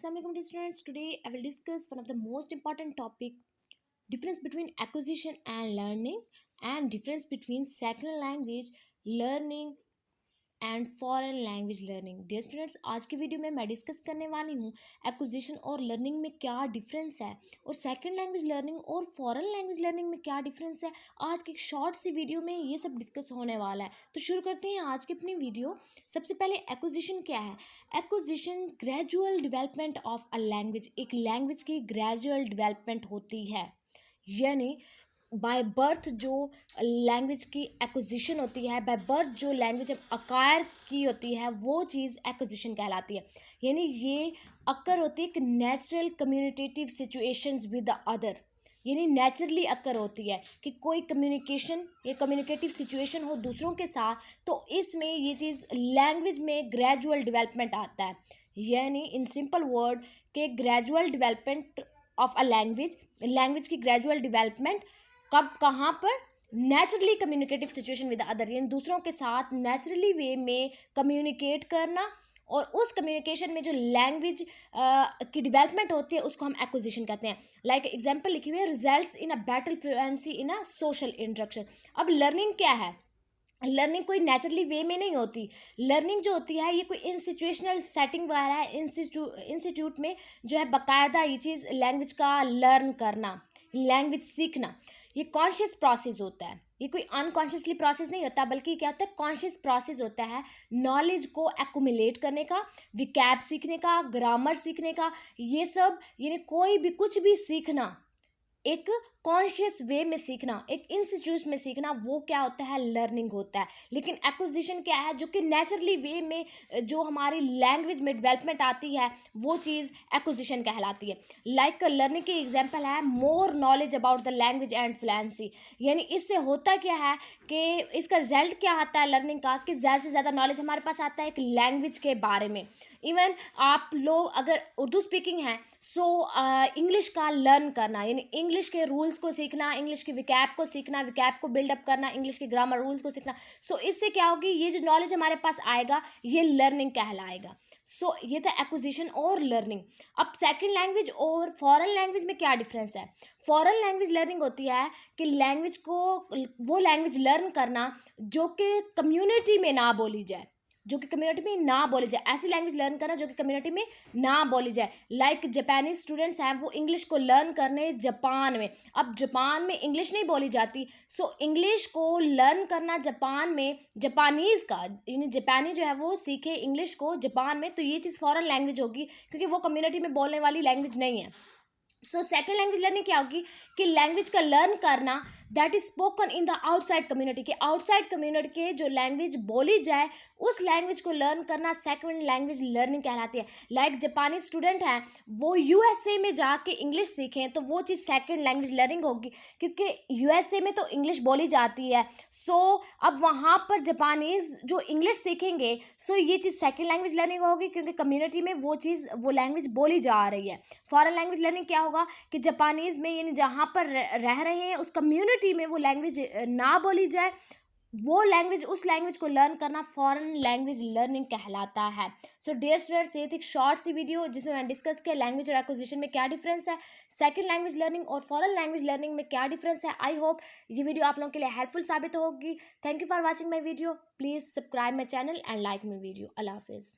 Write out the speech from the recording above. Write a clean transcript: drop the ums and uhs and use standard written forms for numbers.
Assalamualaikum dear students. Today I will discuss one of the most important topic, difference between acquisition and learning, and difference between second language learning and foreign language learning. Dear students, आज की video में मैं discuss करने वाली हूँ acquisition और learning में क्या डिफरेंस है और सेकंड लैंग्वेज लर्निंग और फॉरेन लैंग्वेज लर्निंग में क्या डिफरेंस है। आज की एक शॉर्ट सी वीडियो में ये सब डिस्कस होने वाला है। तो शुरू करते हैं आज की अपनी वीडियो। सबसे पहले एक्विजिशन क्या है। Acquisition gradual development of a language, एक लैंग्वेज की ग्रेजुअल डेवलपमेंट होती है, यानी बाय बर्थ जो लैंग्वेज की एक्विजिशन होती है, बाय बर्थ जो लैंग्वेज अकायर की होती है, वो चीज़ एक्विजिशन कहलाती है। यानी ये अक्कर होती है एक natural communicative situations with the other, यानी नेचुरली अक्कर होती है कि कोई कम्युनिकेशन या कम्युनिकेटिव सिचुएशन हो दूसरों के साथ, तो इसमें ये चीज़ लैंग्वेज में ग्रेजुअल डेवलपमेंट आता है। यानी इन सिंपल वर्ड के gradual development of a language की ग्रेजुअल डेवलपमेंट कब कहाँ पर, naturally communicative situation with other, यानी दूसरों के साथ नेचुरली वे में कम्युनिकेट करना, और उस कम्युनिकेशन में जो लैंग्वेज की डेवलपमेंट होती है उसको हम एक्विजिशन कहते हैं। लाइक एग्जांपल लिखी हुई है, results in a better fluency in a social interaction. अब लर्निंग क्या है। लर्निंग कोई नेचुरली वे में नहीं होती। लर्निंग जो होती है ये कोई इंस्टीट्यूशनल सेटिंग वगैरह है, इंस्टीट्यूट में जो है बाकायदा ये चीज़ लैंग्वेज का लर्न करना, लैंग्वेज सीखना, ये कॉन्शियस प्रोसेस होता है। ये कोई अनकॉन्शियसली प्रोसेस नहीं होता, बल्कि क्या होता है, कॉन्शियस प्रोसेस होता है नॉलेज को एक्यूमुलेट करने का, विकैब सीखने का, ग्रामर सीखने का, ये सब, यानी कोई भी कुछ भी सीखना एक कॉन्शियस वे में सीखना, एक इंस्टीट्यूट में सीखना, वो क्या होता है, लर्निंग होता है। लेकिन एक्विजिशन क्या है, जो कि नेचुरली वे में जो हमारी लैंग्वेज में डेवलपमेंट आती है, वो चीज़ एक्विजिशन कहलाती है। लाइक लर्निंग की एग्जांपल है more knowledge about the language and fluency, यानी इससे होता क्या है कि इसका रिजल्ट क्या आता है लर्निंग का, कि ज़्यादा से ज़्यादा नॉलेज हमारे पास आता है एक लैंग्वेज के बारे में। इवन आप लोग अगर उर्दू स्पीकिंग हैं, सो इंग्लिश का लर्न करना, यानी इंग्लिश के रूल्स को सीखना, इंग्लिश की विकैब को सीखना, विकैब को बिल्डअप करना, इंग्लिश के ग्रामर रूल्स को सीखना, सो इससे क्या होगी, ये जो नॉलेज हमारे पास आएगा ये लर्निंग कहलाएगा। सो ये था एक्विजिशन और लर्निंग। अब सेकंड लैंग्वेज और फॉरेन लैंग्वेज में क्या डिफरेंस है। फॉरेन लैंग्वेज लर्निंग होती है कि लैंग्वेज को, वो लैंग्वेज लर्न करना जो कि कम्युनिटी में ना बोली जाए, जो कि कम्युनिटी में ना बोली जाए, ऐसी लैंग्वेज लर्न करना जो कि कम्युनिटी में ना बोली जाए। लाइक जापानीज स्टूडेंट्स हैं, वो इंग्लिश को लर्न करने जापान में, अब जापान में इंग्लिश नहीं बोली जाती, सो इंग्लिश को लर्न करना जापान में, जापानीज़ का यानी जापानी जो है वो सीखे इंग्लिश को जापान में, तो ये चीज़ फॉरेन लैंग्वेज होगी क्योंकि वो कम्युनिटी में बोलने वाली लैंग्वेज नहीं है। सो सेकेंड लैंग्वेज लर्निंग क्या होगी कि लैंग्वेज का लर्न करना that is spoken in the outside community, के आउटसाइड कम्युनिटी के जो लैंग्वेज बोली जाए उस लैंग्वेज को लर्न करना सेकेंड लैंग्वेज लर्निंग कहलाती है। लाइक जापानी स्टूडेंट हैं, वो यूएसए में जाके इंग्लिश सीखें तो वो चीज़ सेकेंड लैंग्वेज लर्निंग होगी, क्योंकि यूएसए में तो इंग्लिश बोली जाती है। सो अब वहाँ पर जापानीज़ जो इंग्लिश सीखेंगे, सो ये चीज़ सेकेंड लैंग्वेज लर्निंग होगी क्योंकि कम्युनिटी में वो चीज़, वो लैंग्वेज बोली जा रही है। फॉरेन लैंग्वेज लर्निंग क्या होगा कि जापानीज़ में, यानी जहाँ पर रह रहे हैं उस कम्युनिटी में वो लैंग्वेज ना बोली जाए, वो लैंग्वेज, उस लैंग्वेज को लर्न करना फॉरेन लैंग्वेज लर्निंग कहलाता है। सो डियर स्टूडेंट्स, ये थी एक शॉर्ट सी वीडियो जिसमें मैंने डिस्कस किया लैंग्वेज और एक्विजिशन में क्या डिफरेंस है, सेकंड लैंग्वेज लर्निंग और फॉरेन लैंग्वेज लर्निंग में क्या डिफरेंस है। आई होप ये वीडियो आप लोगों के लिए हेल्पफुल साबित होगी। Thank you for watching my video. Please subscribe my channel and like my video. अल्लाह हाफिज़।